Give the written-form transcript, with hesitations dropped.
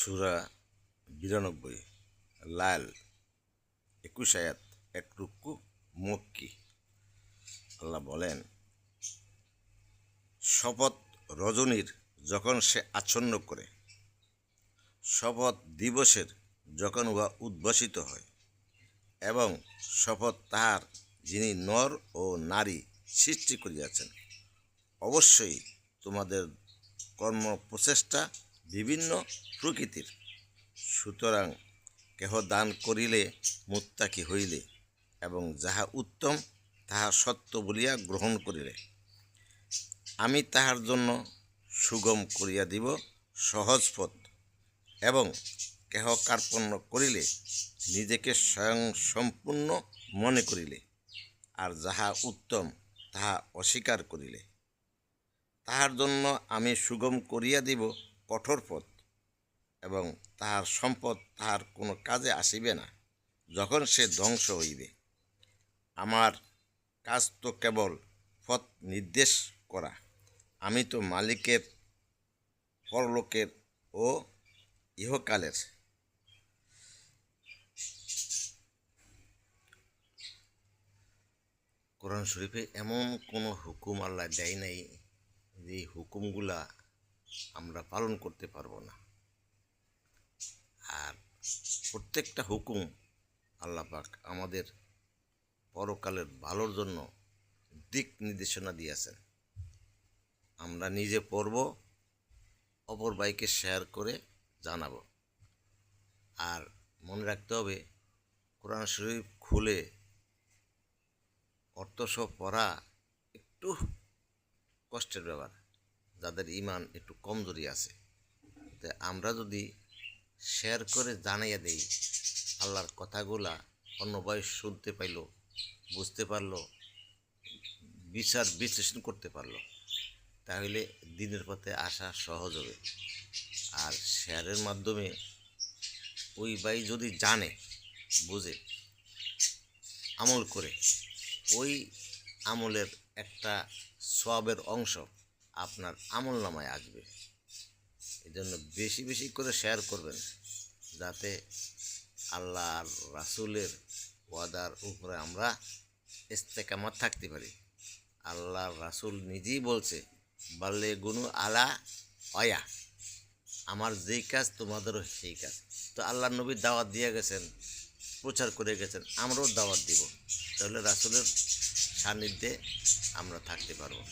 সূরা ৯২ লাল ২১ আয়াত এক রুকু মক্কি। আল্লাহ বলেন, শপথ রজনীর যখন সে আচ্ছন্ন করে, শপথ দিবসের যখন উহা উদ্ভাসিত হয়, এবং শপথ তাহার যিনি নর ও নারী সৃষ্টি করিয়াছেন। অবশ্যই তোমাদের কর্ম প্রচেষ্টা বিভিন্ন প্রকৃতির। সুতরাং কেহ দান করিলে মুত্তাকি হইলে এবং যাহা উত্তম তাহা সত্য বলিয়া গ্রহণ করিলে, আমি তাহার জন্য সুগম করিয়া দিব সহজ পথ। এবং কেহ কার্পণ্য করিলে নিজেকে স্বয়ং সম্পূর্ণ মনে করিলে, আর যাহা উত্তম তাহা অস্বীকার করিলে, তাহার জন্য আমি সুগম করিয়া দিব কঠোর পথ, এবং তাহার সম্পদ তাহার কোনো কাজে আসিবে না যখন সে ধ্বংস হইবে। আমার কাজ তো কেবল পথ নির্দেশ করা। আমি তো মালিকের, পরলোকের ও ইহকালের। কোরআন শরীফে এমন কোনো হুকুম আল্লাহ দেয় নাই যে হুকুমগুলা আমরা পালন করতে পারবো না। আর প্রত্যেকটা হুকুম আল্লাহ পাক আমাদের পরকালের ভালোর জন্য দিক নির্দেশনা দিয়েছেন। আমরা নিজে পড়ব, অপর ভাইকে শেয়ার করে জানাবো। আর মনে রাখতে হবে, কোরআন শরীফ খুলে অর্থসহ পড়া একটু কষ্টের ব্যাপার, যাদের ঈমান একটু কমজোরি আছে। তাই আমরা যদি শেয়ার করে জানাইয়া দেই, আল্লাহর কথাগুলা অন্য ভাই শুনতে পাইল, বুঝতে পারলো, বিচার বিশ্লেষণ করতে পারলো, তাহলে দিনের পথে আসা সহজ হবে। আর শেয়ারের মাধ্যমে ওই ভাই যদি জানে, বুঝে, আমল করে, ওই আমলের একটা সওয়াবের অংশ আপনার আমল নামায় আসবে। এই জন্য বেশি বেশি করে শেয়ার করবেন, যাতে আল্লাহ আর রাসূলের ওয়াদার উপরে আমরা ইস্তেকামত থাকতে পারি। আল্লাহ রাসূল নিজেই বলছে, বাল্লে গুনু আলা অয়া, আমার যেই কাজ তোমাদেরও সেই কাজ। তো আল্লাহ নবীর দাওয়াত দিয়ে গেছেন, প্রচার করে গেছেন, আমরাও দাওয়াত দিব। তাহলে রাসূলের সান্নিধ্যে আমরা থাকতে পারবো।